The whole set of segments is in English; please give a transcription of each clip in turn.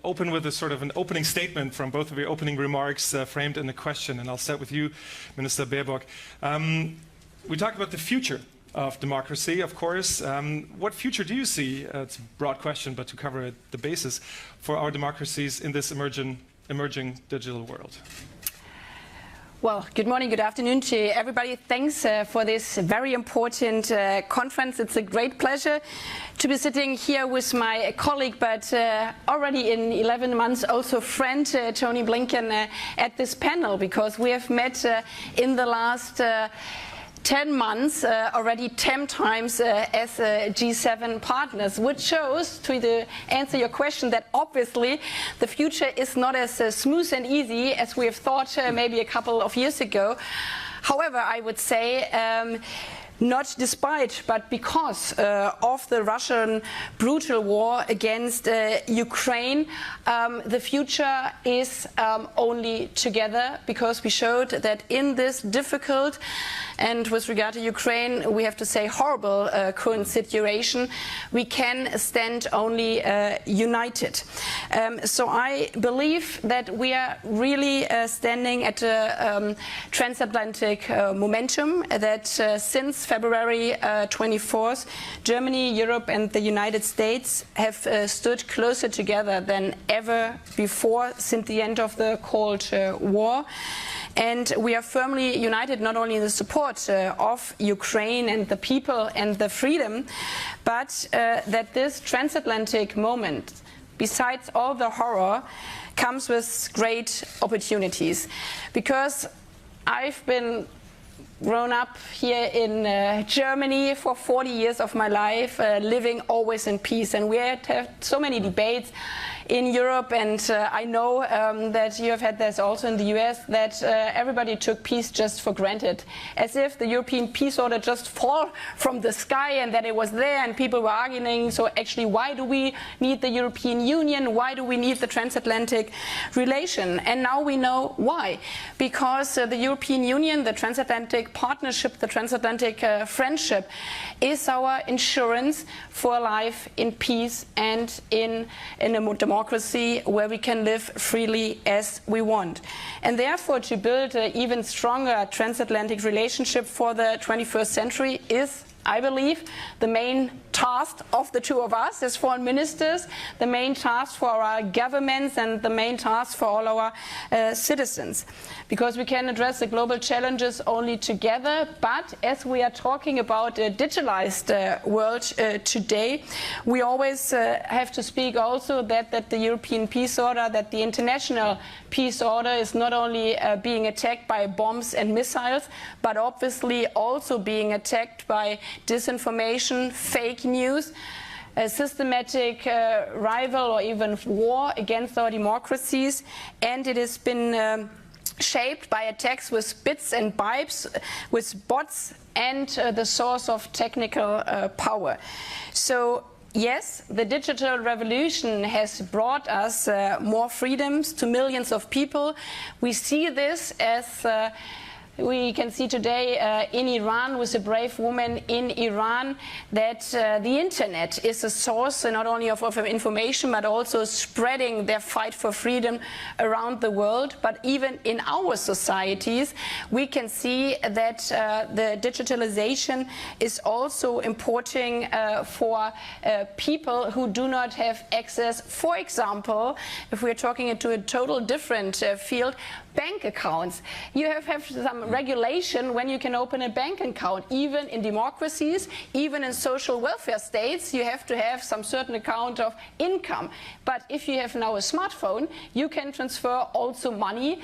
open with a sort of an opening statement from both of your opening remarks framed in a question. And I'll start with you, Minister Baerbock. We talked about the future of democracy, of course. What future do you see, it's a broad question, but to cover the basis, for our democracies in this emerging digital world? Well, good morning, good afternoon to everybody. Thanks for this very important conference. It's a great pleasure to be sitting here with my colleague, but already in 11 months also friend, Antony Blinken, at this panel, because we have met in the last 10 months already 10 times as G7 partners, which shows, to answer your question, that obviously the future is not as smooth and easy as we have thought maybe a couple of years ago. However, I would say not despite, but because of the Russian brutal war against Ukraine, the future is only together, because we showed that in this difficult, and with regard to Ukraine, we have to say horrible current situation, we can stand only united. So I believe that we are really standing at a transatlantic momentum, that since February 24th, Germany, Europe and the United States have stood closer together than ever before since the end of the Cold War. And we are firmly united not only in the support of Ukraine and the people and the freedom, but that this transatlantic moment, besides all the horror, comes with great opportunities. Because I've been grown up here in Germany for 40 years of my life, living always in peace, and we had so many debates in Europe, and I know that you have had this also in the US, that everybody took peace just for granted, as if the European peace order just fall from the sky and that it was there, and people were arguing, so actually why do we need the European Union, why do we need the transatlantic relation? And now we know why. Because the European Union, the transatlantic partnership, the transatlantic friendship is our insurance for life in peace and in a democracy where we can live freely as we want. And therefore, to build an even stronger transatlantic relationship for the 21st century is, I believe, the main task of the two of us as foreign ministers, the main task for our governments and the main task for all our citizens. Because we can address the global challenges only together, but as we are talking about a digitalized world today, we always have to speak also that the European peace order, that the international peace order is not only being attacked by bombs and missiles, but obviously also being attacked by disinformation, fake news, a systematic rival or even war against our democracies, and it has been shaped by attacks with bits and bytes, with bots, and the source of technical power. So yes, the digital revolution has brought us more freedoms to millions of people. We see this as we can see today in Iran, with a brave woman in Iran, that the internet is a source not only of information, but also spreading their fight for freedom around the world. But even in our societies, we can see that the digitalization is also importing for people who do not have access. For example, if we're talking into a total different field, bank accounts. You have some regulation when you can open a bank account. Even in democracies, even in social welfare states, you have to have some certain account of income. But if you have now a smartphone, you can transfer also money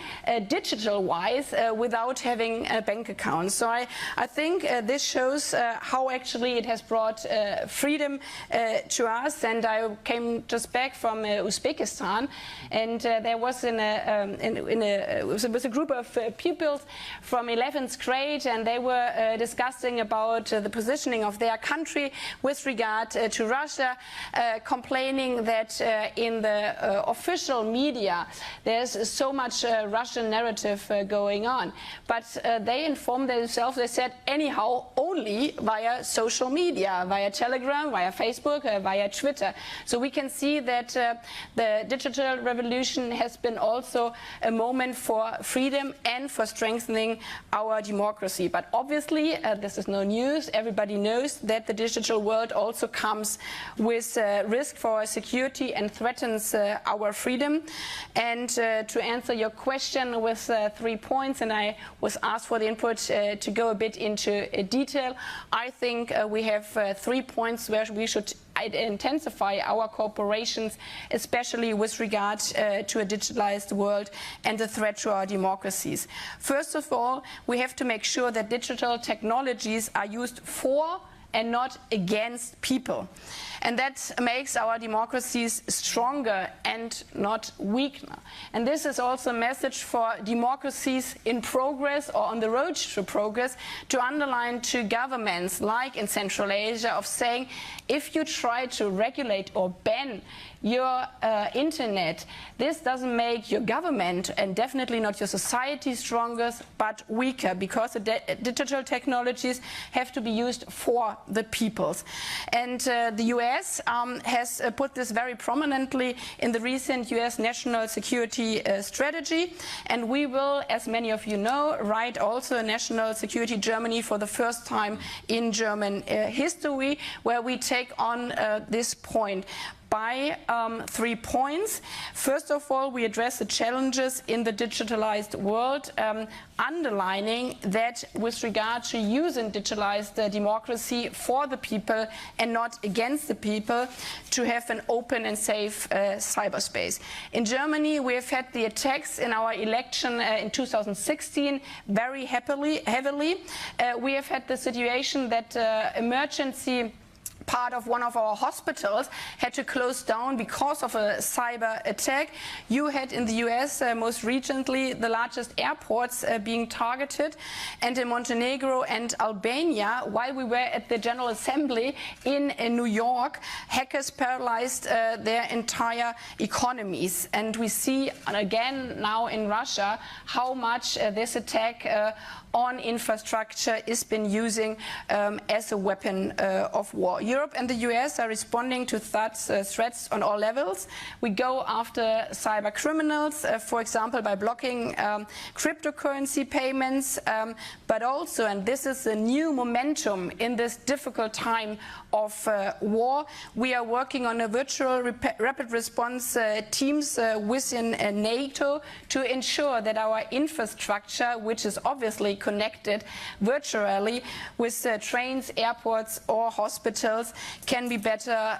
digital-wise without having a bank account. So I think this shows how actually it has brought freedom to us. And I came just back from Uzbekistan, and there was it was a group of pupils from 11th grade, and they were discussing about the positioning of their country with regard to Russia, complaining that in the official media there's so much Russian narrative going on. But they informed themselves, they said, anyhow, only via social media, via Telegram, via Facebook, via Twitter. So we can see that the digital revolution has been also a moment for freedom and for strengthening our democracy. But obviously, this is no news. Everybody knows that the digital world also comes with risk for our security and threatens our freedom. And to answer your question with 3 points, and I was asked for the input to go a bit into detail, I think we have 3 points where we should intensify our cooperations, especially with regard to a digitalized world and the threat to our democracies. First of all, we have to make sure that digital technologies are used for and not against people. And that makes our democracies stronger and not weaker. And this is also a message for democracies in progress or on the road to progress, to underline to governments like in Central Asia of saying, if you try to regulate or ban your internet, this doesn't make your government and definitely not your society stronger, but weaker, because the digital technologies have to be used for the peoples. And the US has put this very prominently in the recent US national security strategy, and we will, as many of you know, write also a national security Germany for the first time in German history, where we take on this point by 3 points. First of all, we address the challenges in the digitalized world, underlining that with regard to using digitalized democracy for the people and not against the people, to have an open and safe cyberspace. In Germany, we have had the attacks in our election in 2016 very heavily. We have had the situation that emergency part of one of our hospitals had to close down because of a cyber attack. You had in the US most recently the largest airports being targeted, and in Montenegro and Albania, while we were at the General Assembly in New York, hackers paralyzed their entire economies. And we see again now in Russia how much this attack on infrastructure is been using as a weapon of war. Europe and the US are responding to threats on all levels. We go after cyber criminals, for example, by blocking cryptocurrency payments, but also, and this is a new momentum in this difficult time of war, we are working on a virtual rapid response teams within NATO to ensure that our infrastructure, which is obviously connected virtually with trains, airports or hospitals, can be better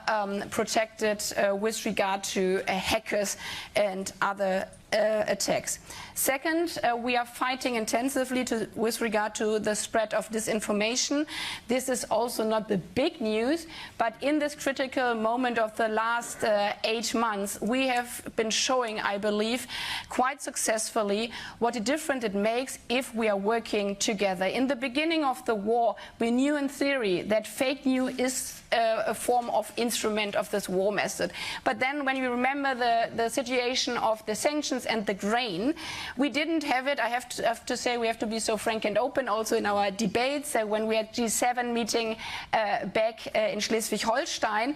protected with regard to hackers and other attacks. Second, we are fighting intensively with regard to the spread of disinformation. This is also not the big news, but in this critical moment of the last 8 months, we have been showing, I believe, quite successfully what a difference it makes if we are working together. In the beginning of the war, we knew in theory that fake news is a form of instrument of this war method. But then when you remember the situation of the sanctions and the grain, we didn't have it. I have to say we have to be so frank and open also in our debates. When we had G7 meeting back in Schleswig-Holstein,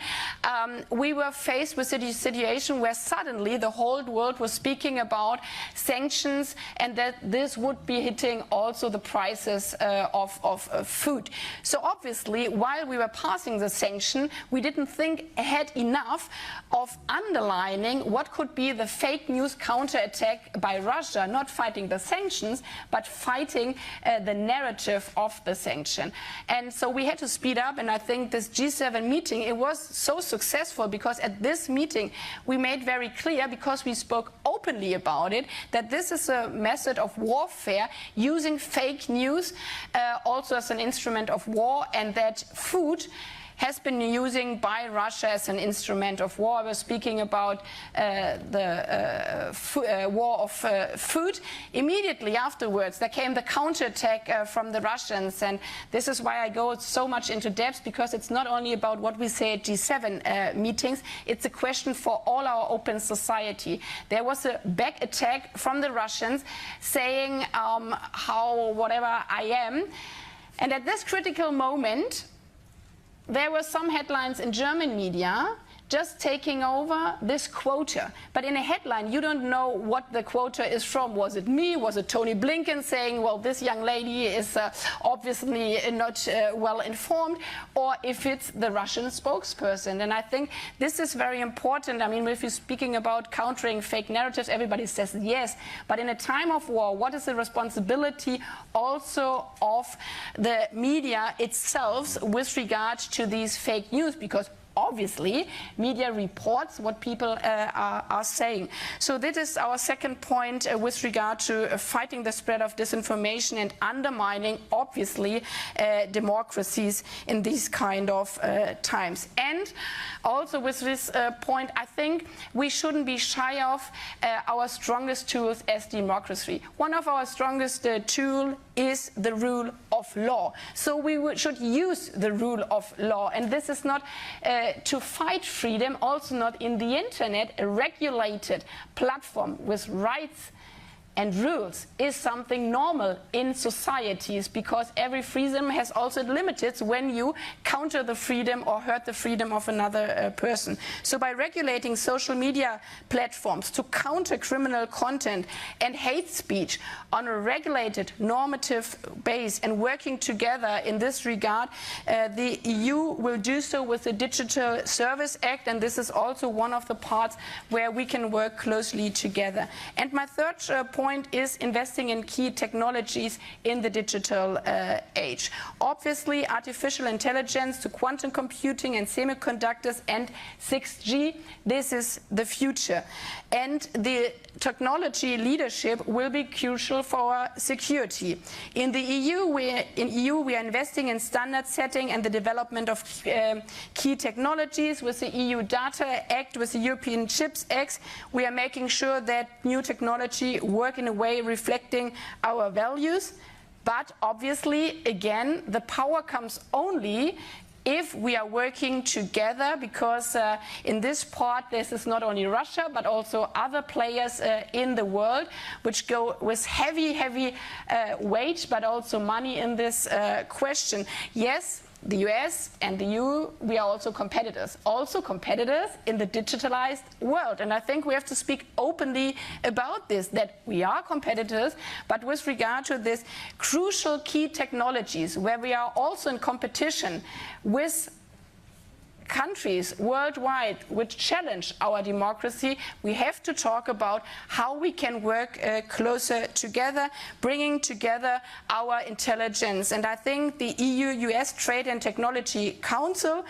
we were faced with a situation where suddenly the whole world was speaking about sanctions and that this would be hitting also the prices of food. So obviously, while we were passing the sanction, we didn't think ahead enough of underlining what could be the fake news counterattack by Russia, not fighting the sanctions, but fighting the narrative of the sanction. And so we had to speed up, and I think this G7 meeting, it was so successful because at this meeting we made very clear, because we spoke openly about it, that this is a method of warfare using fake news also as an instrument of war, and that food has been using by Russia as an instrument of war. I was speaking about the war of food. Immediately afterwards, there came the counterattack from the Russians, and this is why I go so much into depth, because it's not only about what we say at G7 meetings, it's a question for all our open society. There was a back attack from the Russians saying how whatever I am, and at this critical moment there were some headlines in German media just taking over this quota. But in a headline, you don't know what the quota is from. Was it me? Was it Antony Blinken saying, well, this young lady is obviously not well informed? Or if it's the Russian spokesperson. And I think this is very important. I mean, if you're speaking about countering fake narratives, everybody says yes. But in a time of war, what is the responsibility also of the media itself with regard to these fake news? Because obviously, media reports what people are saying. So this is our second point with regard to fighting the spread of disinformation and undermining, obviously, democracies in these kind of times. And also with this point, I think we shouldn't be shy of our strongest tools as democracy. One of our strongest tools is the rule of law. So we should use the rule of law. And this is not to fight freedom, also not in the internet. A regulated platform with rights and rules is something normal in societies, because every freedom has also limits when you counter the freedom or hurt the freedom of another person. So by regulating social media platforms to counter criminal content and hate speech on a regulated normative base and working together in this regard, the EU will do so with the Digital Service Act, and this is also one of the parts where we can work closely together. And my third point is investing in key technologies in the digital age. Obviously, artificial intelligence to quantum computing and semiconductors and 6G, this is the future. And the technology leadership will be crucial for our security. In the EU, we are investing in standard setting and the development of key technologies. With the EU Data Act, with the European Chips Act, we are making sure that new technology work in a way reflecting our values. But obviously, again, the power comes only if we are working together, because in this part, this is not only Russia, but also other players in the world, which go with heavy weight, but also money in this question. Yes, the US and the EU, we are also competitors in the digitalized world. And I think we have to speak openly about this, that we are competitors, but with regard to this crucial key technologies, where we are also in competition with countries worldwide which challenge our democracy, we have to talk about how we can work closer together, bringing together our intelligence. And I think the EU-US Trade and Technology Council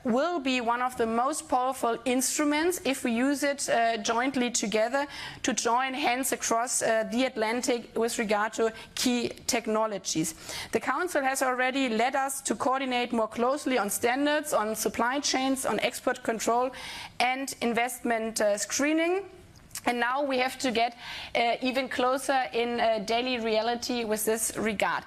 will be one of the most powerful instruments if we use it jointly together to join hands across the Atlantic with regard to key technologies. The Council has already led us to coordinate more closely on standards, on supply chains, on export control and investment screening. And now we have to get even closer in daily reality with this regard.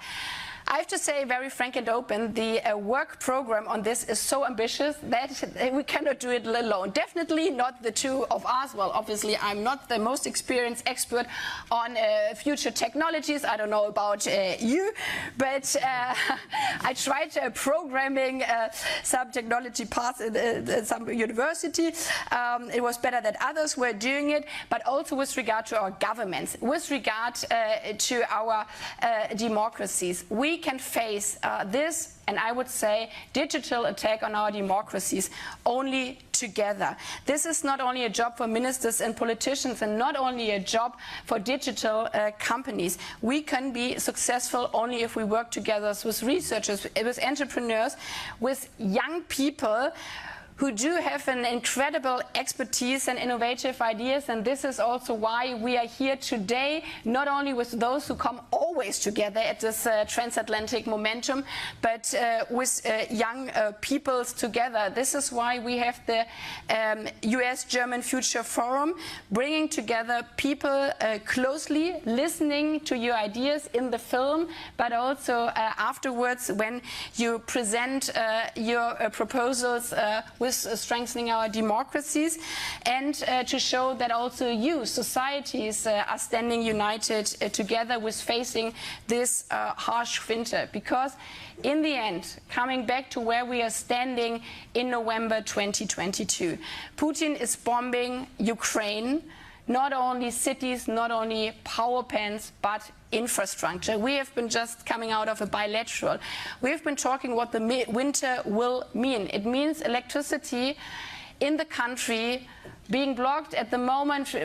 I have to say, very frank and open, the work program on this is so ambitious that we cannot do it alone. Definitely not the two of us. Well, obviously, I'm not the most experienced expert on future technologies. I don't know about you, but I tried programming some technology parts in some university. It was better that others were doing it, but also with regard to our governments, with regard to our democracies. We can face this, and I would say digital attack on our democracies only together. This is not only a job for ministers and politicians, and not only a job for digital companies. We can be successful only if we work together with researchers, with entrepreneurs, with young people who do have an incredible expertise and innovative ideas, and this is also why we are here today, not only with those who come always together at this transatlantic momentum, but with young peoples together. This is why we have the US-German Future Forum, bringing together people closely, listening to your ideas in the film, but also afterwards when you present your proposals with strengthening our democracies, and to show that also you, societies, are standing united together with facing this harsh winter. Because in the end, coming back to where we are standing in November 2022, Putin is bombing Ukraine, not only cities, not only power plants, but infrastructure. We have been just coming out of a bilateral. We have been talking what the winter will mean. It means electricity in the country being blocked at the moment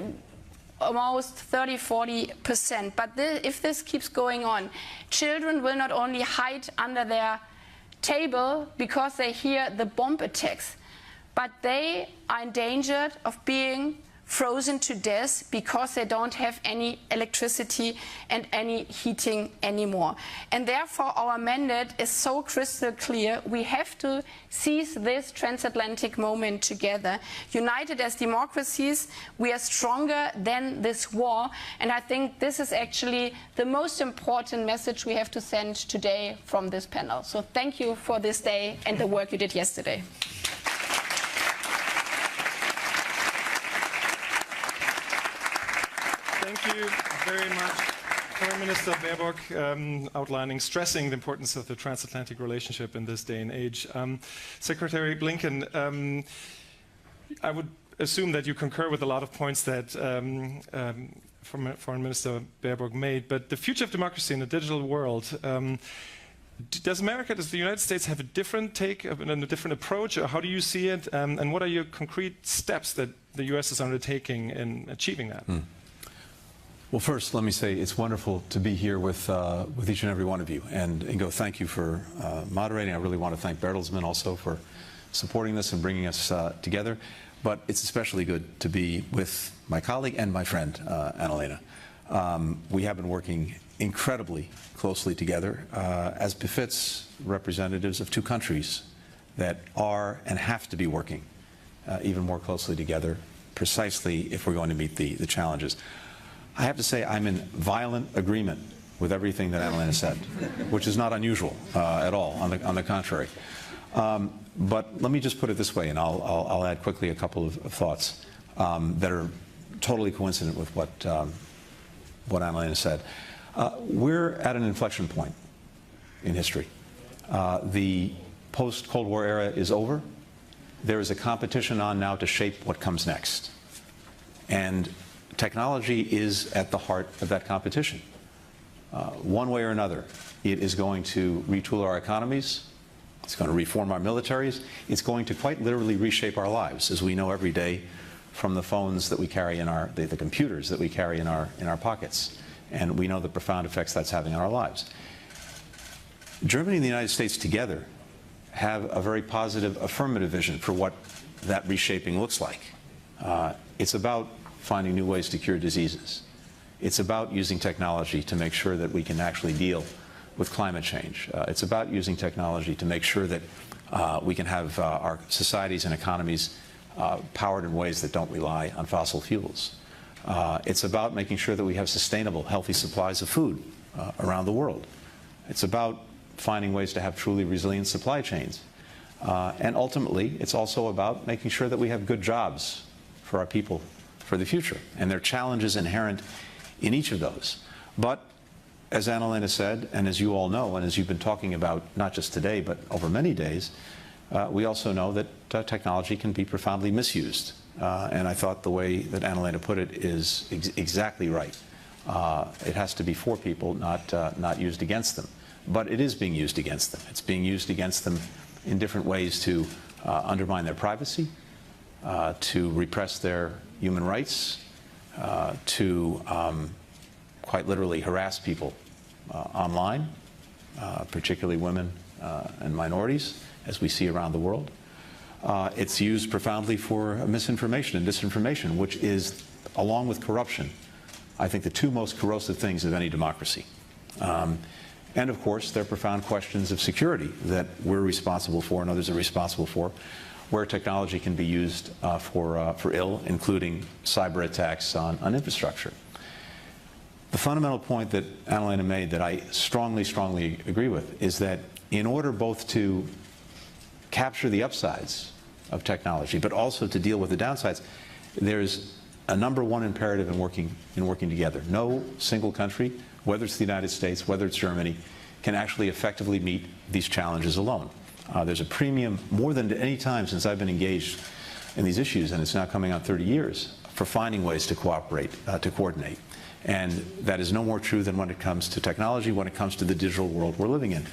almost 30–40%. But if this keeps going on, children will not only hide under their table because they hear the bomb attacks, but they are endangered of being frozen to death because they don't have any electricity and any heating anymore. And therefore our mandate is so crystal clear. We have to seize this transatlantic moment together. United as democracies, we are stronger than this war, and I think this is actually the most important message we have to send today from this panel. So thank you for this day and the work you did yesterday. Thank you very much, Foreign Minister Baerbock, stressing the importance of the transatlantic relationship in this day and age. Secretary Blinken, I would assume that you concur with a lot of points that Foreign Minister Baerbock made, but the future of democracy in a digital world, does the United States have a different take and a different approach, or how do you see it, and what are your concrete steps that the US is undertaking in achieving that? Well, first, let me say it's wonderful to be here with each and every one of you. And Ingo, thank you for moderating. I really want to thank Bertelsmann also for supporting this and bringing us together. But it's especially good to be with my colleague and my friend, Annalena. We have been working incredibly closely together, as befits representatives of two countries that are and have to be working even more closely together, precisely if we're going to meet the challenges. I have to say I'm in violent agreement with everything that Annalena said, which is not unusual at all, on the contrary. But let me just put it this way, and I'll add quickly a couple of thoughts that are totally coincident with what Annalena said. We're at an inflection point in history. The post-Cold War era is over. There is a competition on now to shape what comes next. And technology is at the heart of that competition. One way or another, it is going to retool our economies. It's going to reform our militaries. It's going to quite literally reshape our lives, as we know every day from the phones that we carry in the computers that we carry in our pockets. And we know the profound effects that's having on our lives. Germany and the United States together have a very positive, affirmative vision for what that reshaping looks like. It's about finding new ways to cure diseases. It's about using technology to make sure that we can actually deal with climate change. It's about using technology to make sure that we can have our societies and economies powered in ways that don't rely on fossil fuels. It's about making sure that we have sustainable, healthy supplies of food around the world. It's about finding ways to have truly resilient supply chains. And ultimately, it's also about making sure that we have good jobs for our people for the future. And there are challenges inherent in each of those. But as Annalena said, and as you all know, and as you've been talking about not just today, but over many days, we also know that technology can be profoundly misused. And I thought the way that Annalena put it is exactly right. It has to be for people, not used against them. But it is being used against them. It's being used against them in different ways to undermine their privacy, to repress their human rights, to quite literally harass people online, particularly women and minorities, as we see around the world. It's used profoundly for misinformation and disinformation, which is, along with corruption, I think the two most corrosive things of any democracy. And of course, there are profound questions of security that we're responsible for and others are responsible for, where technology can be used for ill, including cyber attacks on infrastructure. The fundamental point that Annalena made that I strongly, strongly agree with is that in order both to capture the upsides of technology, but also to deal with the downsides, there's a number one imperative in working together. No single country, whether it's the United States, whether it's Germany, can actually effectively meet these challenges alone. There's a premium, more than at any time since I've been engaged in these issues, and it's now coming on 30 years, for finding ways to cooperate, to coordinate. And that is no more true than when it comes to technology, when it comes to the digital world we're living in.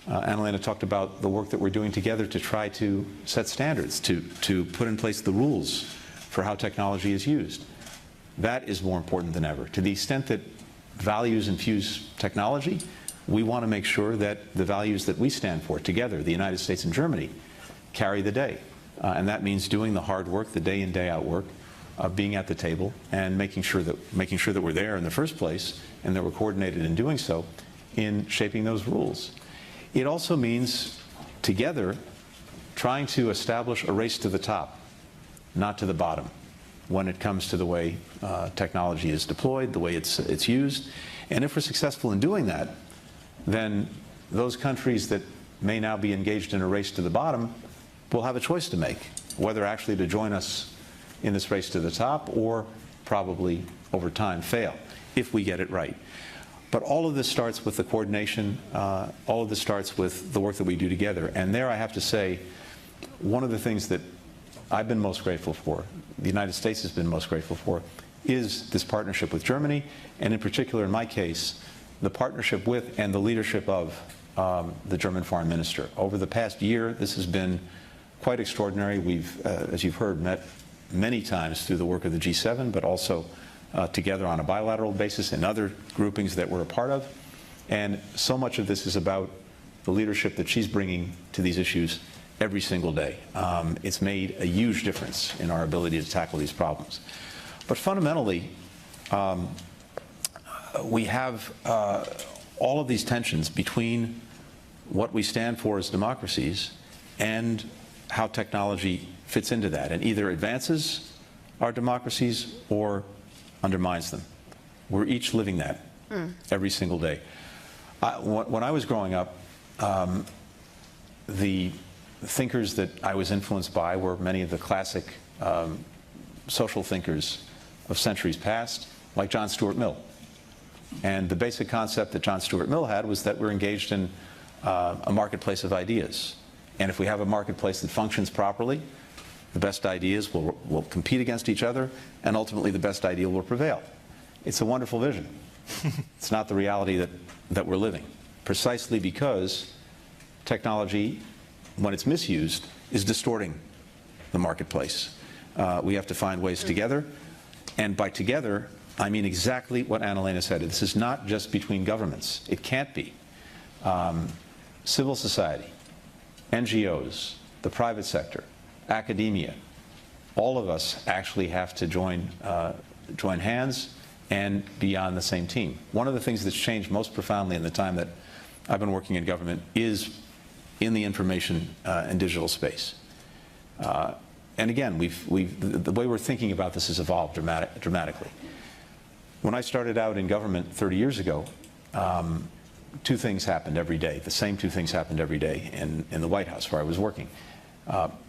Annalena talked about the work that we're doing together to try to set standards, to put in place the rules for how technology is used. That is more important than ever. To the extent that values infuse technology, we want to make sure that the values that we stand for together, the United States and Germany, carry the day. And that means doing the hard work, the day in, day out work, of being at the table and making sure that we're there in the first place and that we're coordinated in doing so in shaping those rules. It also means together trying to establish a race to the top, not to the bottom, when it comes to the way technology is deployed, the way it's used. And if we're successful in doing that, then those countries that may now be engaged in a race to the bottom will have a choice to make, whether actually to join us in this race to the top or probably over time fail, if we get it right. But all of this starts with the coordination, all of this starts with the work that we do together. And there I have to say, one of the things that I've been most grateful for, the United States has been most grateful for, is this partnership with Germany, and in particular in my case, the partnership with and the leadership of the German Foreign Minister. Over the past year, this has been quite extraordinary. We've, as you've heard, met many times through the work of the G7, but also together on a bilateral basis in other groupings that we're a part of. And so much of this is about the leadership that she's bringing to these issues every single day. It's made a huge difference in our ability to tackle these problems. But fundamentally, we have all of these tensions between what we stand for as democracies and how technology fits into that, and either advances our democracies or undermines them. We're each living that every single day. When I was growing up, the thinkers that I was influenced by were many of the classic social thinkers of centuries past, like John Stuart Mill. And the basic concept that John Stuart Mill had was that we're engaged in a marketplace of ideas. And if we have a marketplace that functions properly, the best ideas will compete against each other, and ultimately the best idea will prevail. It's a wonderful vision. It's not the reality that we're living, precisely because technology, when it's misused, is distorting the marketplace. We have to find ways together, and by together, I mean exactly what Annalena said. This is not just between governments. It can't be. Civil society, NGOs, the private sector, academia, all of us actually have to join hands and be on the same team. One of the things that's changed most profoundly in the time that I've been working in government is in the information and digital space. And again, the way we're thinking about this has evolved dramatically. When I started out in government 30 years ago, two things happened every day. The same two things happened every day in the White House where I was working.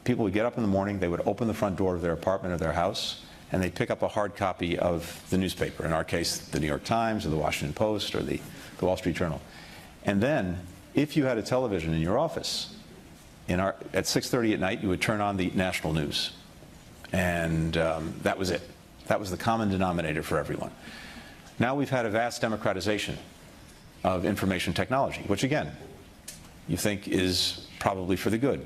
People would get up in the morning, they would open the front door of their apartment or their house, and they'd pick up a hard copy of the newspaper, in our case, the New York Times or the Washington Post or the Wall Street Journal. And then, if you had a television in your office, at 6:30 at night, you would turn on the national news. And that was it. That was the common denominator for everyone. Now we've had a vast democratization of information technology, which again, you think is probably for the good.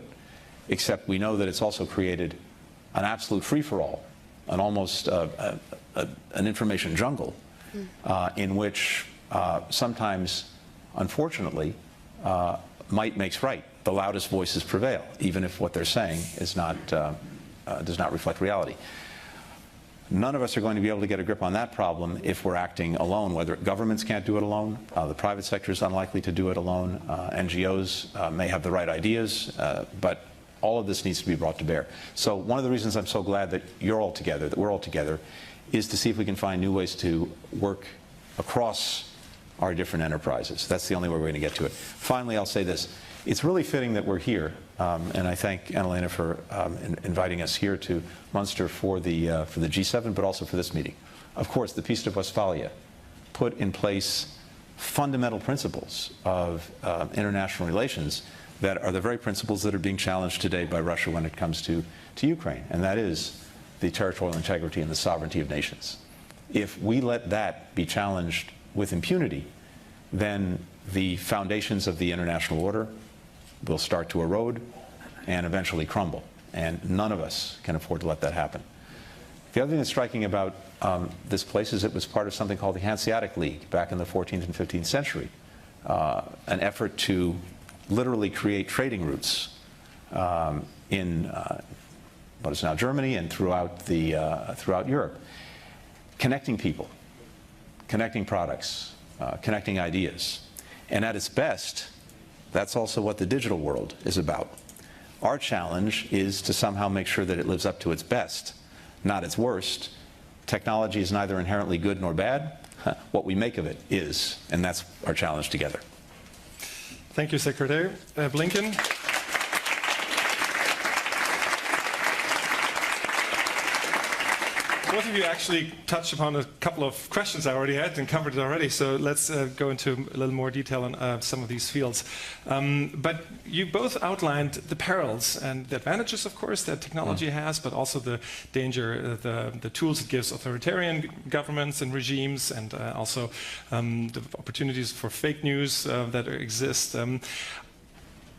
Except we know that it's also created an absolute free-for-all, an almost an information jungle, in which sometimes, unfortunately, might makes right. the loudest voices prevail, even if what they're saying is not, does not reflect reality. None of us are going to be able to get a grip on that problem if we're acting alone, whether governments can't do it alone, the private sector is unlikely to do it alone, NGOs may have the right ideas, but all of this needs to be brought to bear. So one of the reasons I'm so glad that you're all together, that we're all together, is to see if we can find new ways to work across our different enterprises. That's the only way we're going to get to it. Finally, I'll say this. It's really fitting that we're here, and I thank Annalena for inviting us here to Munster for the G7, but also for this meeting. Of course, the Peace of Westphalia put in place fundamental principles of international relations that are the very principles that are being challenged today by Russia when it comes to Ukraine, and that is the territorial integrity and the sovereignty of nations. If we let that be challenged with impunity, then the foundations of the international order will start to erode and eventually crumble, and none of us can afford to let that happen. The other thing that's striking about this place is it was part of something called the Hanseatic League back in the 14th and 15th century, an effort to literally create trading routes in what is now Germany and throughout Europe, connecting people, connecting products, connecting ideas. And at its best, that's also what the digital world is about. Our challenge is to somehow make sure that it lives up to its best, not its worst. Technology is neither inherently good nor bad. What we make of it is, and that's our challenge together. Thank you, Secretary Blinken. Both of you actually touched upon a couple of questions I already had and covered it already, so let's go into a little more detail on some of these fields. But you both outlined the perils and the advantages, of course, that technology has, but also the danger, the tools it gives authoritarian governments and regimes, and also the opportunities for fake news that exist.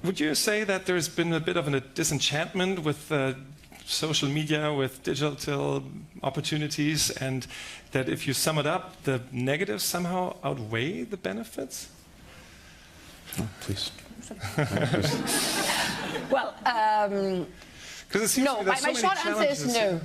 Would you say that there's been a bit of a disenchantment with social media, with digital opportunities, and that if you sum it up, the negatives somehow outweigh the benefits? Oh, please. Well, no, my short answer is no.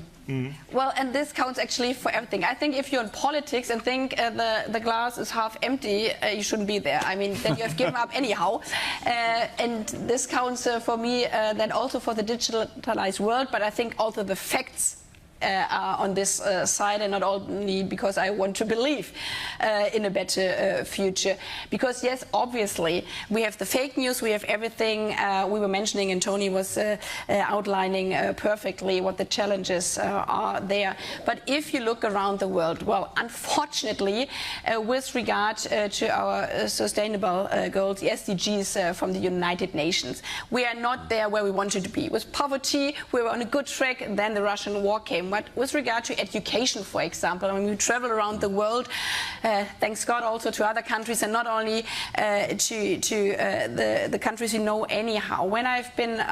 Well, and this counts actually for everything. I think if you're in politics and think the glass is half empty, you shouldn't be there. I mean, then you have given up anyhow. And this counts for me then also for the digitalized world, but I think also the facts are on this side, and not only because I want to believe in a better future. Because yes, obviously, we have the fake news, we have everything we were mentioning, and Tony was outlining perfectly what the challenges are there. But if you look around the world, well, unfortunately, with regard to our sustainable goals, the SDGs from the United Nations, we are not there where we wanted to be. With poverty, we were on a good track, and then the Russian war came. But with regard to education, for example, when we travel around the world, thanks God also to other countries, and not only to the countries you know anyhow. When I've been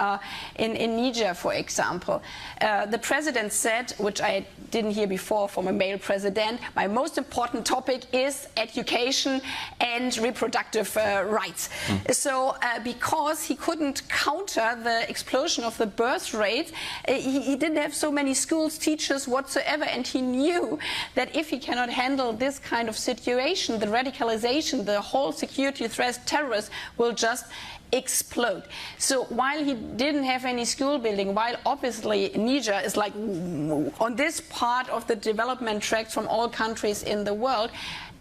in Niger, for example, the president said, which I didn't hear before from a male president, my most important topic is education and reproductive rights. So because he couldn't counter the explosion of the birth rate, he didn't have so many schools, teachers whatsoever, and he knew that if he cannot handle this kind of situation, the radicalization, the whole security threat, terrorists will just explode. So while he didn't have any school building, while obviously Niger is like on this part of the development track from all countries in the world,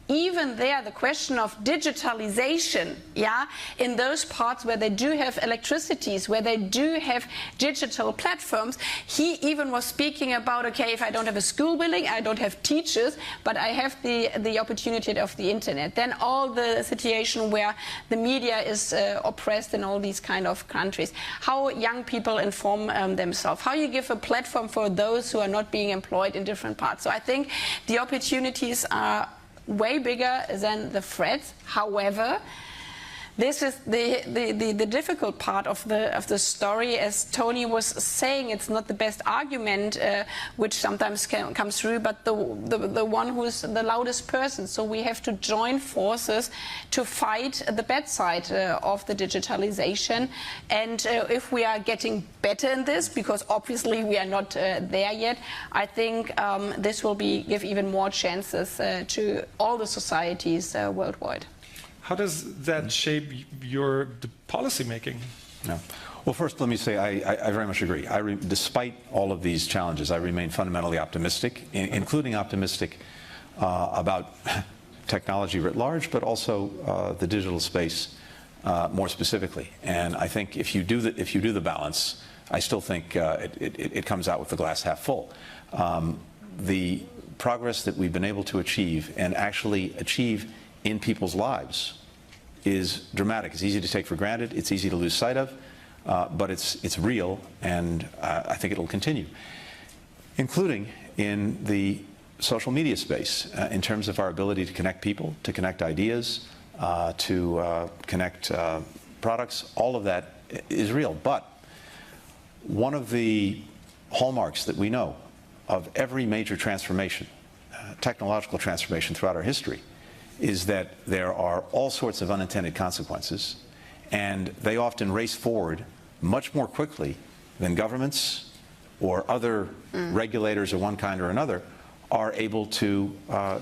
even there, the question of digitalization, in those parts where they do have electricities, where they do have digital platforms, he even was speaking about, okay, if I don't have a school building, I don't have teachers, but I have the opportunity of the internet. Then all the situation where the media is oppressed in all these kind of countries, how young people inform themselves, how you give a platform for those who are not being employed in different parts. So I think the opportunities are way bigger than the threats. However, this is the difficult part of the story. As Tony was saying, it's not the best argument which sometimes comes through, but the one who's the loudest person. So we have to join forces to fight the bad side of the digitalization. And if we are getting better in this, because obviously we are not there yet, I think this will give even more chances to all the societies worldwide. How does that shape your policy making? Yeah. Well, first, let me say I very much agree. Despite all of these challenges, I remain fundamentally optimistic, including optimistic about technology writ large, but also the digital space more specifically. And I think if you do the balance, I still think it comes out with the glass half full. The progress that we've been able to achieve and actually achieve in people's lives is dramatic. It's easy to take for granted. It's easy to lose sight of, but it's real, and I think it'll continue, including in the social media space, in terms of our ability to connect people, to connect ideas, to connect products. All of that is real. But one of the hallmarks that we know of every major transformation, technological transformation throughout our history, is that there are all sorts of unintended consequences, and they often race forward much more quickly than governments or other regulators of one kind or another are able to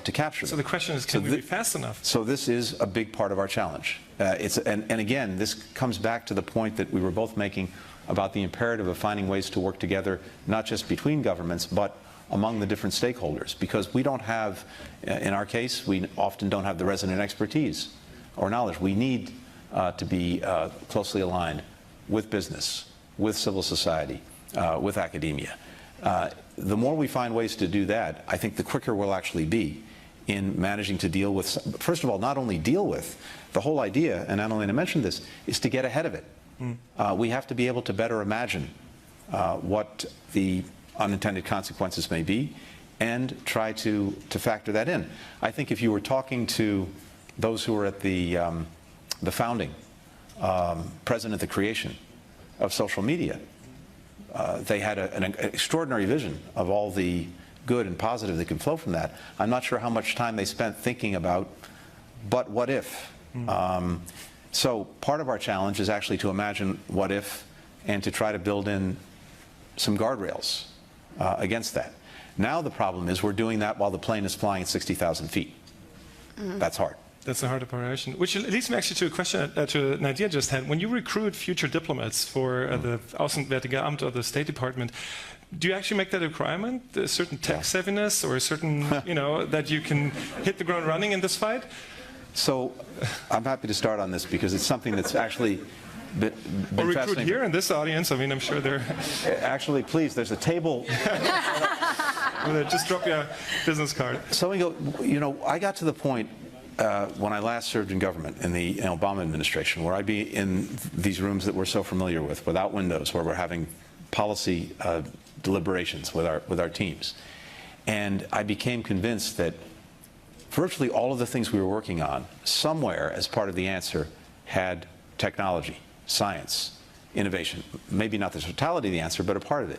capture them. So the question is, can we be fast enough? So this is a big part of our challenge. And again, this comes back to the point that we were both making about the imperative of finding ways to work together, not just between governments, but among the different stakeholders, because we don't have, in our case, we often don't have the resident expertise or knowledge. We need to be closely aligned with business, with civil society, with academia. The more we find ways to do that, I think the quicker we'll actually be in managing to deal with, first of all, not only deal with, the whole idea, and Annalena mentioned this, is to get ahead of it. We have to be able to better imagine what the unintended consequences may be and try to factor that in. I think if you were talking to those who were at the founding, present at the creation of social media, they had an extraordinary vision of all the good and positive that can flow from that. I'm not sure how much time they spent thinking about, but what if? So part of our challenge is actually to imagine what if and to try to build in some guardrails against that. Now the problem is we're doing that while the plane is flying at 60,000 feet. That's hard. That's a hard operation. Which leads me actually to a question, to an idea just had. When you recruit future diplomats for the Auswärtige Amt or the State Department, do you actually make that a requirement? A certain tech savviness or a certain, that you can hit the ground running in this fight? So I'm happy to start on this because it's something that's actually been or fascinating. recruit here in this audience. I mean, I'm sure they're... Actually, please, there's a table. Just drop your business card. So we go, I got to the point when I last served in government in the Obama administration, where I'd be in these rooms that we're so familiar with, without windows, where we're having policy deliberations with our teams. And I became convinced that virtually all of the things we were working on, somewhere as part of the answer, had technology, science, innovation. Maybe not the totality of the answer, but a part of it.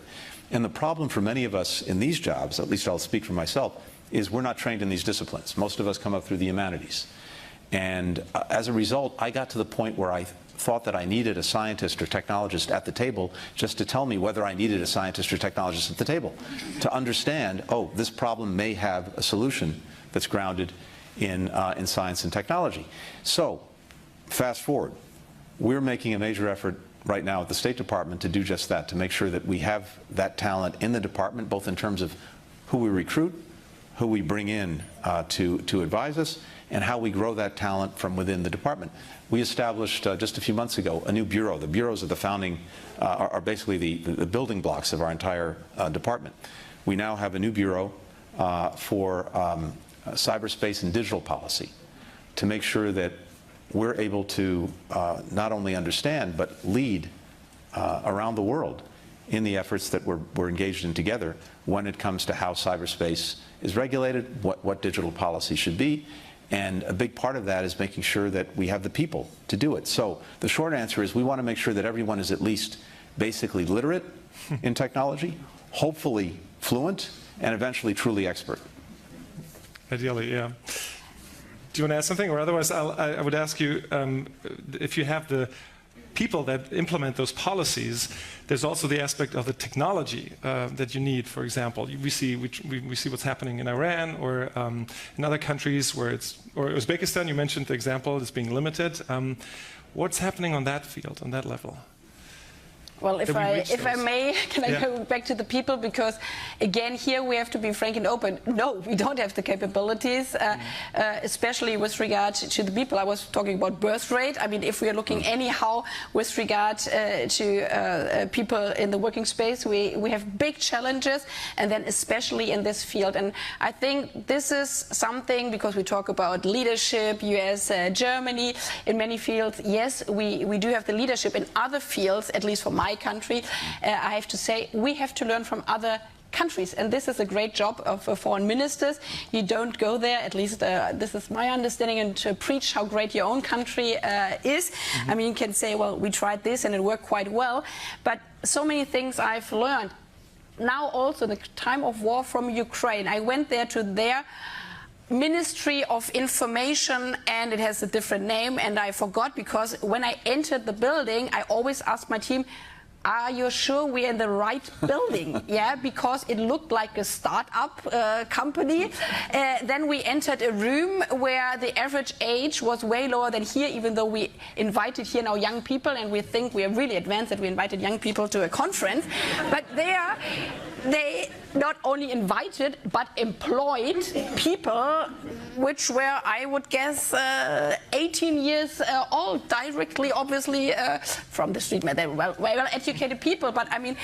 And the problem for many of us in these jobs, at least I'll speak for myself, is we're not trained in these disciplines. Most of us come up through the humanities. And as a result, I got to the point where I thought that I needed a scientist or technologist at the table just to tell me whether I needed a scientist or technologist at the table, to understand, oh, this problem may have a solution that's grounded in science and technology. So, fast forward. We're making a major effort right now at the State Department to do just that, to make sure that we have that talent in the department, both in terms of who we recruit, who we bring in to advise us, and how we grow that talent from within the department. We established just a few months ago a new bureau. The bureaus of the founding are basically the building blocks of our entire department. We now have a new bureau for cyberspace and digital policy to make sure that we're able to not only understand but lead around the world in the efforts that we're engaged in together, when it comes to how cyberspace is regulated, what digital policy should be, And a big part of that is making sure that we have the people to do it. So the short answer is we want to make sure that everyone is at least basically literate in technology, hopefully fluent, and eventually truly expert. Ideally, yeah. Do you want to add something? Or otherwise, I would ask you if you have the people that implement those policies, there's also the aspect of the technology that you need. For example, we see what's happening in Iran or in other countries where or Uzbekistan, you mentioned the example, is being limited. What's happening on that field, on that level? Well, if I may, can I go back to the people? Because, again, here we have to be frank and open. No, we don't have the capabilities, especially with regard to the people. I was talking about birth rate. I mean, if we are looking anyhow with regard to people in the working space, we have big challenges, and then especially in this field. And I think this is something, because we talk about leadership, US, Germany, in many fields. Yes, we do have the leadership. In other fields, at least for my country, I have to say we have to learn from other countries, and this is a great job of foreign ministers. You don't go there, at least this is my understanding, and to preach how great your own country is. I mean, you can say, well, we tried this and it worked quite well, but so many things I've learned. Now also the time of war from Ukraine, I went there to their Ministry of Information, and it has a different name, and I forgot, because when I entered the building, I always asked my team, are you sure we're in the right building? Yeah, because it looked like a start-up company. Then we entered a room where the average age was way lower than here, even though we invited here now young people, and we think we are really advanced that we invited young people to a conference. But there, they not only invited, but employed people which were, I would guess, 18 years old, directly, obviously, from the street. They were well educated people, but I mean,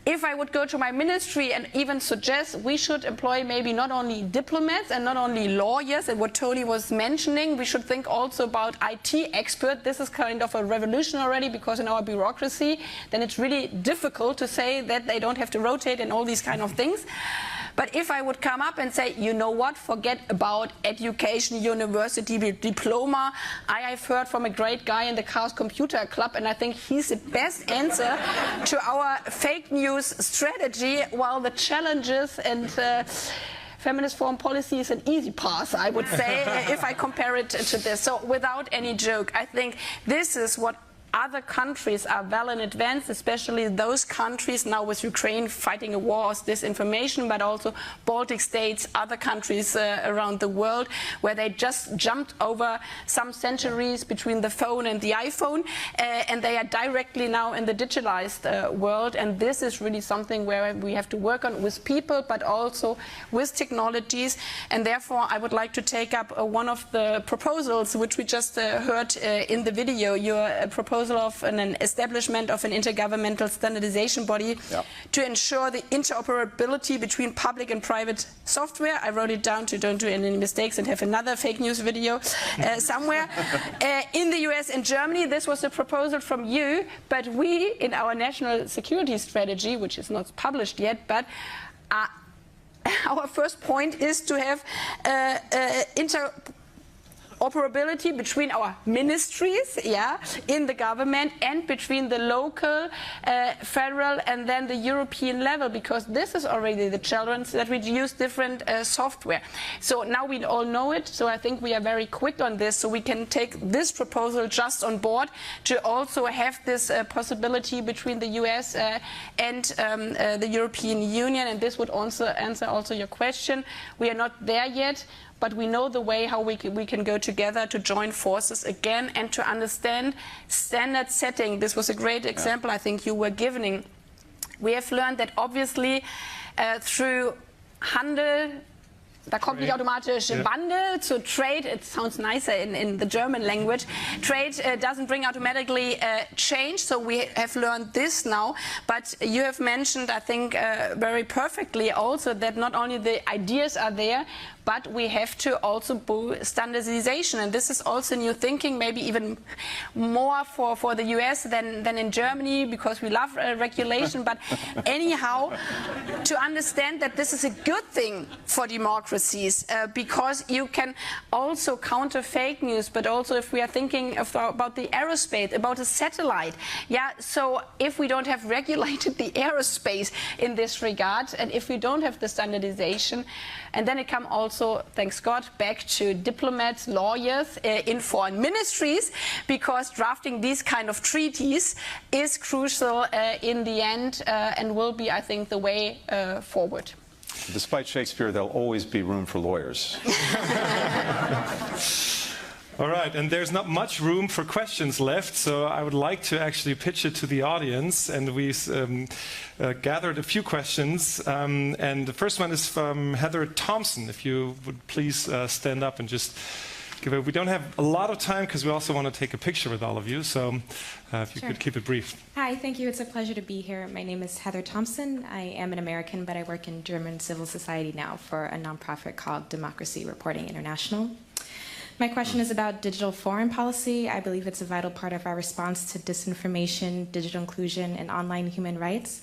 if I would go to my ministry and even suggest we should employ maybe not only diplomats and not only lawyers, and what Tony was mentioning, we should think also about IT experts. This is kind of a revolution already, because in our bureaucracy, then it's really difficult to say that they don't have to rotate and all these kind of things. But if I would come up and say, you know what, forget about education, university, diploma. I have heard from a great guy in the Chaos Computer Club, and I think he's the best answer to our fake news strategy, while the challenges and feminist foreign policy is an easy pass, I would say, if I compare it to this. So without any joke, I think this is what other countries are well in advance, especially those countries now with Ukraine fighting a war of disinformation, but also Baltic states, other countries around the world, where they just jumped over some centuries between the phone and the iPhone, and they are directly now in the digitalized world. And this is really something where we have to work on with people, but also with technologies. And therefore, I would like to take up one of the proposals which we just heard in the video, your proposal of an establishment of an intergovernmental standardization body to ensure the interoperability between public and private software. I wrote it down to don't do any mistakes and have another fake news video somewhere. In the US and Germany, this was a proposal from you, but we, in our national security strategy, which is not published yet, but our first point is to have interoperability between our ministries, in the government, and between the local, federal, and then the European level, because this is already the challenge that we use different software. So now we all know it, so I think we are very quick on this, so we can take this proposal just on board to also have this possibility between the US and the European Union, and this would also answer also your question. We are not there yet, but we know the way how we can go together to join forces again and to understand standard setting. This was a great example I think you were giving. We have learned that obviously through Handel, da kommt nicht automatisch Wandel zu Trade. It sounds nicer in the German language. Trade doesn't bring automatically change, so we have learned this now. But you have mentioned, I think, very perfectly also that not only the ideas are there, but we have to also do standardization. And this is also new thinking, maybe even more for the US than in Germany, because we love regulation. But anyhow, to understand that this is a good thing for democracy. democracies, because you can also counter fake news, but also if we are thinking about the aerospace, about a satellite. Yeah, so if we don't have regulated the aerospace in this regard, and if we don't have the standardization, and then it comes also, thanks God, back to diplomats, lawyers in foreign ministries, because drafting these kind of treaties is crucial in the end, and will be, I think, the way forward. Despite Shakespeare, there'll always be room for lawyers. All right, and there's not much room for questions left, so I would like to actually pitch it to the audience, and we gathered a few questions, and the first one is from Heather Thompson. If you would please stand up and just give it. We don't have a lot of time because we also want to take a picture with all of you, so if you could keep it brief. Hi, thank you. It's a pleasure to be here. My name is Heather Thompson. I am an American, but I work in German civil society now for a nonprofit called Democracy Reporting International. My question is about digital foreign policy. I believe it's a vital part of our response to disinformation, digital inclusion, and online human rights.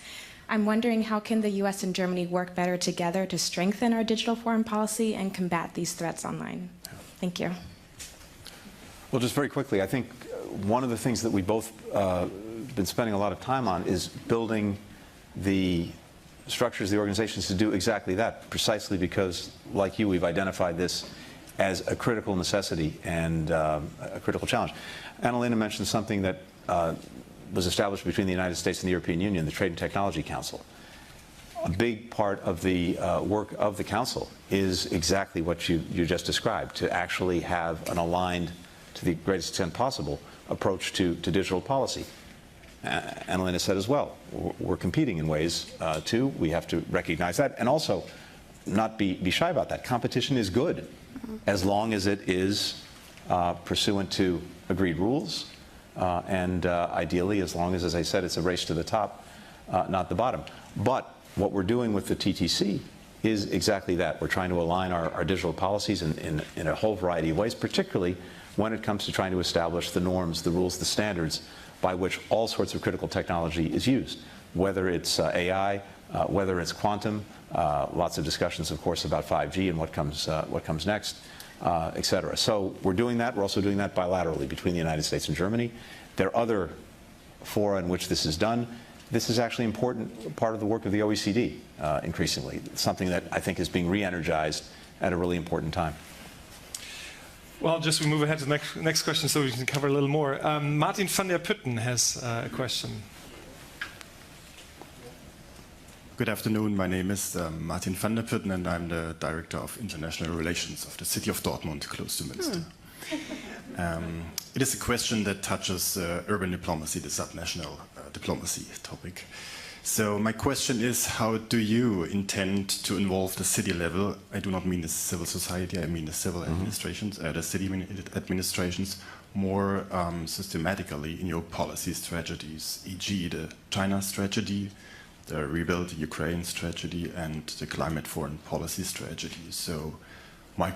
I'm wondering, how can the US and Germany work better together to strengthen our digital foreign policy and combat these threats online? Thank you. Well, just very quickly, I think one of the things that we both been spending a lot of time on is building the structures, the organizations to do exactly that, precisely because, like you, we've identified this as a critical necessity and a critical challenge. Annalena mentioned something that was established between the United States and the European Union, the Trade and Technology Council. A big part of the work of the Council is exactly what you just described, to actually have an aligned, to the greatest extent possible, approach to digital policy. Annalena said as well, we're competing in ways too. We have to recognize that, and also not be shy about that. Competition is good, as long as it is pursuant to agreed rules, and ideally, as long as I said, it's a race to the top, not the bottom. But what we're doing with the TTC is exactly that. We're trying to align our digital policies in a whole variety of ways, particularly when it comes to trying to establish the norms, the rules, the standards by which all sorts of critical technology is used, whether it's AI, whether it's quantum, lots of discussions, of course, about 5G and what comes next, et cetera. So we're doing that. We're also doing that bilaterally between the United States and Germany. There are other fora in which this is done. This is actually an important part of the work of the OECD, increasingly. It's something that I think is being re-energized at a really important time. Well, just we move ahead to the next question so we can cover a little more. Martin van der Putten has a question. Good afternoon. My name is Martin van der Putten, and I'm the Director of International Relations of the city of Dortmund, close to Münster. It is a question that touches urban diplomacy, the subnational diplomacy topic. So my question is, how do you intend to involve the city level? I do not mean the civil society, I mean the civil administrations, the city administrations, more systematically in your policy strategies, e.g. the China strategy, the Rebuild Ukraine strategy, and the climate foreign policy strategy. So my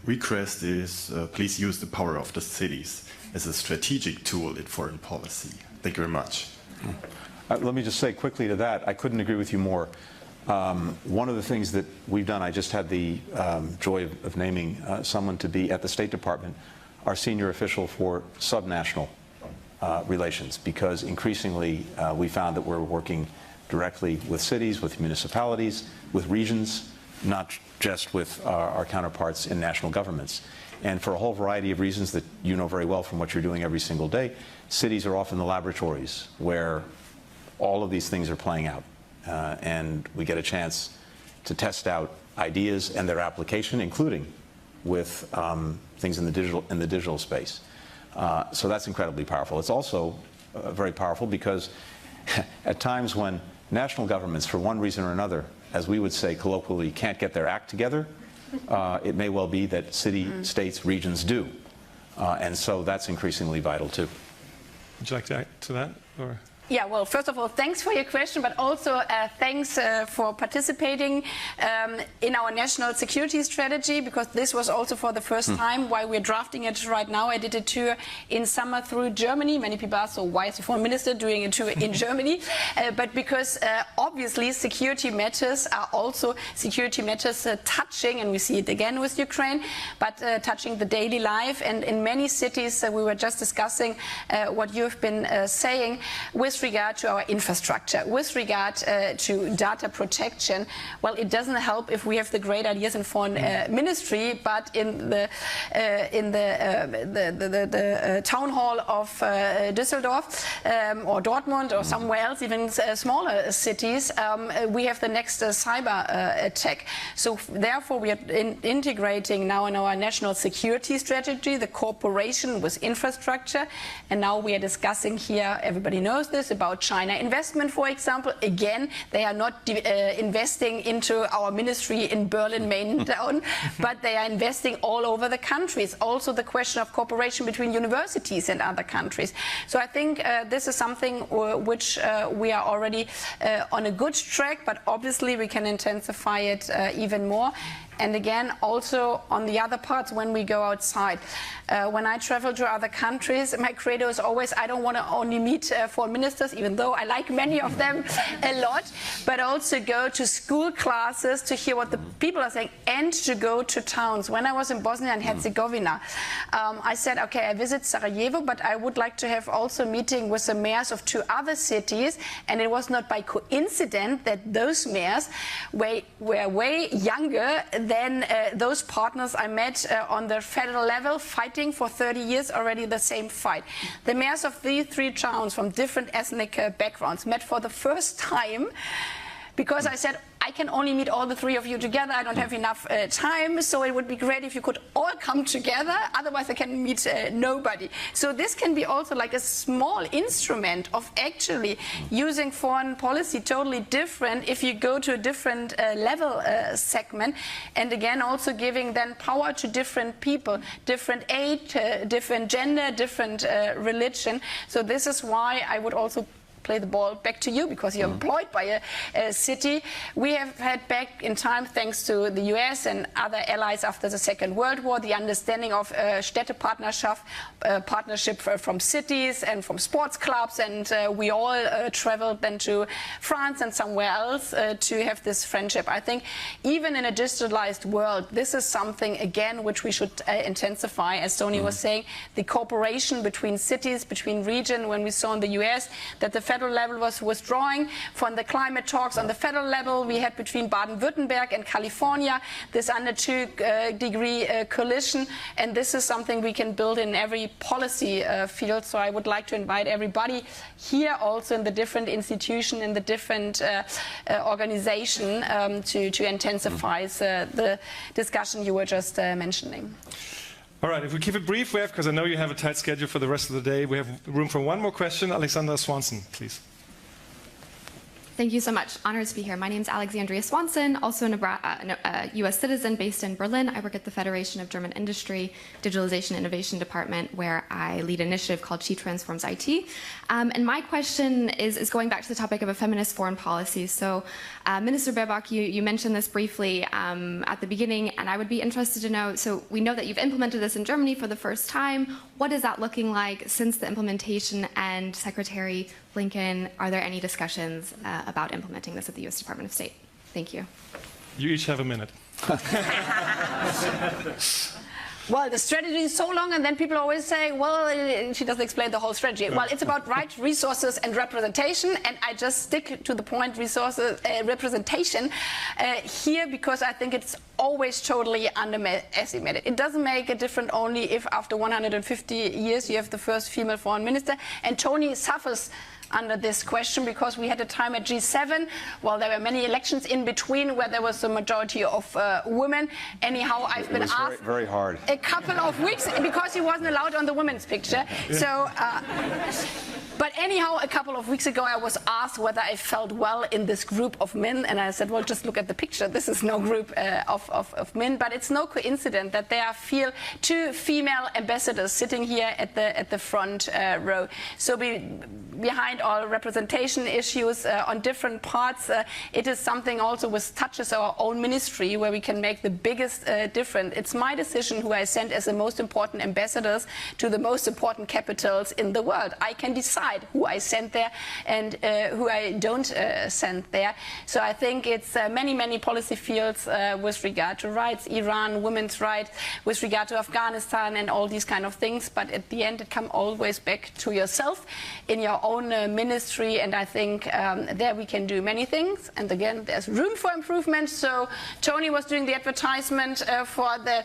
request is please use the power of the cities as a strategic tool in foreign policy. Thank you very much. Let me just say quickly to that, I couldn't agree with you more. One of the things that we've done, I just had the joy of naming someone to be at the State Department, our senior official for subnational relations, because increasingly we found that we're working directly with cities, with municipalities, with regions, not just with our counterparts in national governments. And for a whole variety of reasons that you know very well from what you're doing every single day, cities are often the laboratories where all of these things are playing out. And we get a chance to test out ideas and their application, including with things in the digital space. So that's incredibly powerful. It's also very powerful because at times when national governments, for one reason or another, as we would say colloquially, can't get their act together, it may well be that city, states, regions do. And so that's increasingly vital too. Would you like to add to that? Or? Yeah, well, first of all, thanks for your question, but also thanks for participating in our national security strategy, because this was also for the first time why we're drafting it right now. I did a tour in summer through Germany. Many people ask, so why is the foreign minister doing a tour in Germany? But because obviously security matters are also security matters touching, and we see it again with Ukraine, but touching the daily life. And in many cities, we were just discussing what you've been saying with regard to our infrastructure, with regard to data protection. Well, it doesn't help if we have the great ideas in foreign ministry, but in the town hall of Düsseldorf or Dortmund or somewhere else, even smaller cities, we have the next cyber attack. So therefore, we are integrating now in our national security strategy the cooperation with infrastructure, and now we are discussing here, everybody knows this, about China investment, for example. Again, they are not investing into our ministry in Berlin main town, but they are investing all over the countries. Also the question of cooperation between universities and other countries. So I think this is something which we are already on a good track, but obviously we can intensify it even more. And again, also on the other parts, when we go outside, when I travel to other countries, my credo is always, I don't want to only meet foreign ministers, even though I like many of them a lot, but also go to school classes to hear what the people are saying and to go to towns. When I was in Bosnia and Herzegovina, I said, okay, I visit Sarajevo, but I would like to have also a meeting with the mayors of 2 other cities. And it was not by coincidence that those mayors were way younger than those partners I met on the federal level, fighting for 30 years already the same fight. The mayors of these 3 towns from different ethnic backgrounds met for the first time, because I said, I can only meet all the 3 of you together. I don't have enough time, so it would be great if you could all come together. Otherwise, I can meet nobody. So this can be also like a small instrument of actually using foreign policy totally different if you go to a different level segment. And again, also giving then power to different people, different age, different gender, different religion. So this is why I would also play the ball back to you, because you're employed by a city. We have had back in time, thanks to the US and other allies after the Second World War, the understanding of Städtepartnerschaft, partnership from cities and from sports clubs, and we all traveled then to France and somewhere else to have this friendship. I think even in a digitalized world, this is something, again, which we should intensify. As Tony was saying, the cooperation between cities, between region, when we saw in the US that the federal level was withdrawing from the climate talks. On the federal level, we had between Baden-Württemberg and California this under 2-degree coalition, and this is something we can build in every policy field. So I would like to invite everybody here, also in the different institution, in the different organization, to intensify the discussion you were just mentioning. All right, if we keep it brief, because I know you have a tight schedule for the rest of the day, we have room for one more question. Alexandra Swanson, please. Thank you so much. Honored to be here. My name is Alexandria Swanson, also a U.S. citizen based in Berlin. I work at the Federation of German Industry Digitalization Innovation Department, where I lead an initiative called She Transforms IT. And my question is going back to the topic of a feminist foreign policy. So, Minister Baerbock, you mentioned this briefly at the beginning, and I would be interested to know, so we know that you've implemented this in Germany for the first time. What is that looking like since the implementation? And Secretary Blinken, are there any discussions about implementing this at the U.S. Department of State? Thank you. You each have a minute. Well, the strategy is so long, and then people always say, well, she doesn't explain the whole strategy. Well, it's about right resources and representation, and I just stick to the point, resources, representation here, because I think it's always totally underestimated. It doesn't make a difference only if after 150 years you have the first female foreign minister, and Tony suffers under this question, because we had a time at G7, well, there were many elections in between where there was a majority of women. Anyhow, I've been asked very hard. a couple of weeks, because he wasn't allowed on the women's picture. So But anyhow, a couple of weeks ago, I was asked whether I felt well in this group of men, and I said, well, just look at the picture. This is no group of men, but it's no coincidence that there are two female ambassadors sitting here at the front row. So behind all representation issues on different parts, it is something also which touches our own ministry, where we can make the biggest difference. It's my decision who I send as the most important ambassadors to the most important capitals in the world. I can decide who I send there and who I don't send there. So I think it's many policy fields with regard to rights, Iran, women's rights, with regard to Afghanistan and all these kind of things. But at the end, it comes always back to yourself in your own ministry. And I think there we can do many things. And again, there's room for improvement. So Tony was doing the advertisement for the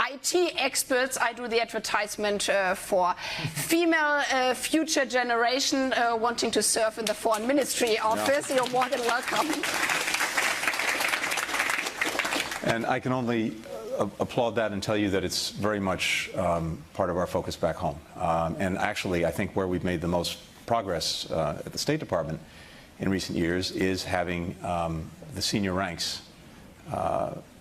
IT experts. I do the advertisement for female future generation wanting to serve in the Foreign Ministry office. You're more than welcome. And I can only applaud that and tell you that it's very much part of our focus back home. And actually, I think where we've made the most progress at the State Department in recent years is having the senior ranks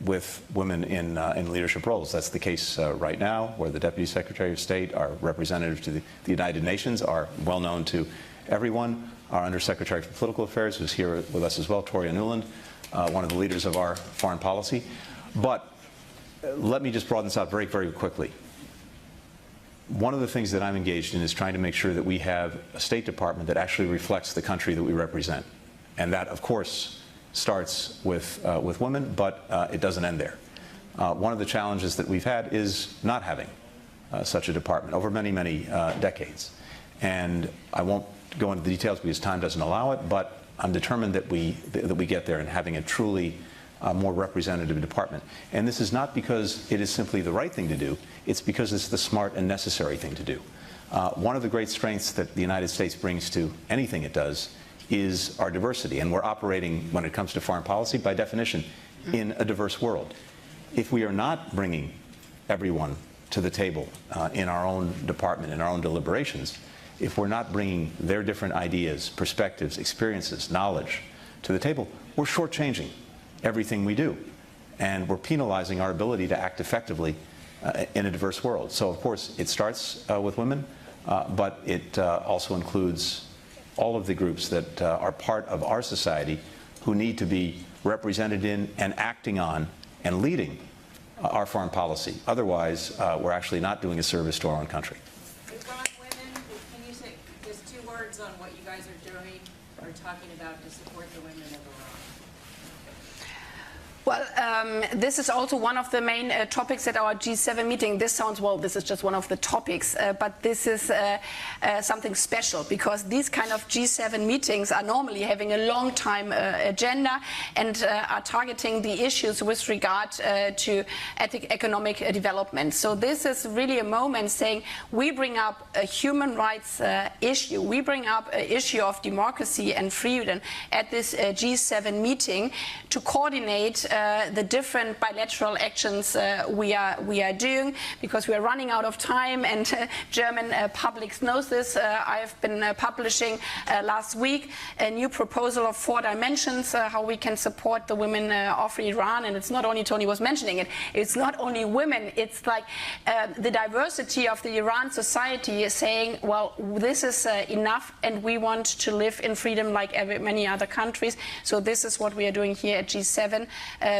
with women in leadership roles. That's the case right now, where the Deputy Secretary of State, our representative to the United Nations, are well known to everyone. Our Undersecretary for Political Affairs, who's here with us as well, Toria Nuland, one of the leaders of our foreign policy. But let me just broaden this out very quickly. One of the things that I'm engaged in is trying to make sure that we have a State Department that actually reflects the country that we represent. And that, of course, starts with women, but it doesn't end there. One of the challenges that we've had is not having such a department over many decades. And I won't go into the details because time doesn't allow it, but I'm determined that we get there and having a truly more representative department. And this is not because it is simply the right thing to do, it's because it's the smart and necessary thing to do. One of the great strengths that the United States brings to anything it does is our diversity, and we're operating, when it comes to foreign policy, by definition, in a diverse world. If we are not bringing everyone to the table in our own department, in our own deliberations, if we're not bringing their different ideas, perspectives, experiences, knowledge to the table, we're shortchanging everything we do, and we're penalizing our ability to act effectively in a diverse world. So, of course, it starts with women, but it also includes all of the groups that are part of our society who need to be represented in and acting on and leading our foreign policy. Otherwise, we're actually not doing a service to our own country. Iran women, can you say just 2 words on what you guys are doing or talking about to support the women of Iran? Well, this is also one of the main topics at our G7 meeting. This sounds, well, this is just one of the topics, but this is something special, because these kind of G7 meetings are normally having a long time agenda and are targeting the issues with regard to economic development. So this is really a moment saying we bring up a human rights issue, we bring up an issue of democracy and freedom at this G7 meeting to coordinate the different bilateral actions we are doing, because we are running out of time, and German public knows this. I've been publishing last week a new proposal of 4 dimensions how we can support the women of Iran, and it's not only, Tony was mentioning it, it's not only women, it's like the diversity of the Iran society is saying, well, this is enough and we want to live in freedom like many other countries. So this is what we are doing here at G7,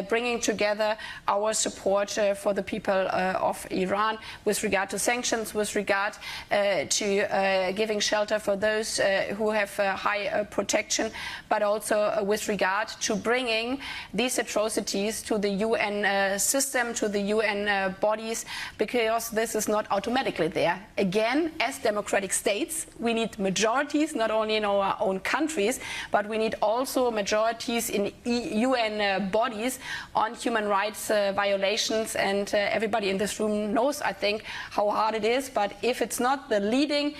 bringing together our support for the people of Iran with regard to sanctions, with regard to giving shelter for those who have high protection, but also with regard to bringing these atrocities to the UN system, to the UN bodies, because this is not automatically there. Again, as democratic states, we need majorities, not only in our own countries, but we need also majorities in UN bodies studies on human rights violations, and everybody in this room knows, I think, how hard it is. But if it's not the leading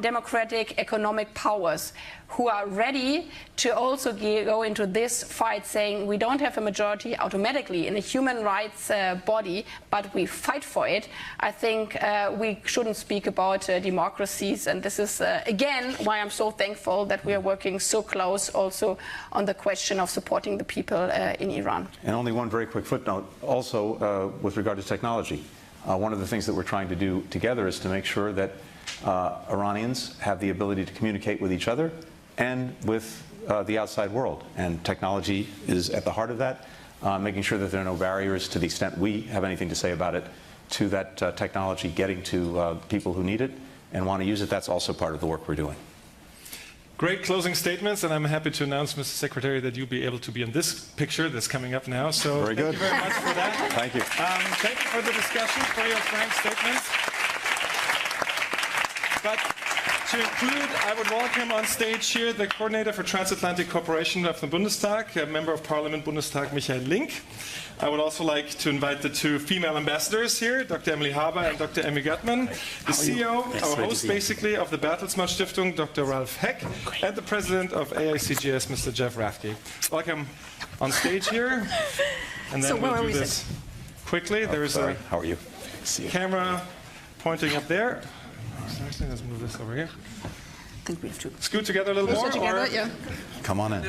democratic economic powers who are ready to also go into this fight saying we don't have a majority automatically in a human rights body, but we fight for it, I think we shouldn't speak about democracies. And this is, again, why I'm so thankful that we are working so close also on the question of supporting the people in Iran. And only one very quick footnote, also with regard to technology. One of the things that we're trying to do together is to make sure that Iranians have the ability to communicate with each other and with the outside world. And technology is at the heart of that, making sure that there are no barriers to the extent we have anything to say about it, to that technology getting to people who need it and want to use it. That's also part of the work we're doing. Great closing statements, and I'm happy to announce, Mr. Secretary, that you'll be able to be in this picture that's coming up now. So very good. Thank you very much for that. Thank you. Thank you for the discussion, for your frank statements. But to include, I would welcome on stage here the coordinator for transatlantic cooperation of the Bundestag, Member of Parliament Bundestag Michael Link. I would also like to invite the two female ambassadors here, Dr. Emily Haber and Dr. Emmy Gutmann, the CEO, our host basically, of the Bertelsmann Stiftung, Dr. Ralph Heck, and the president of AICGS, Mr. Jeff Rathke. Welcome on stage here. And then we'll do this quickly. There's a How are you? camera pointing up there. Let's move this over here. I think we have to Scoot together a little more. together, Or yeah. Come on in.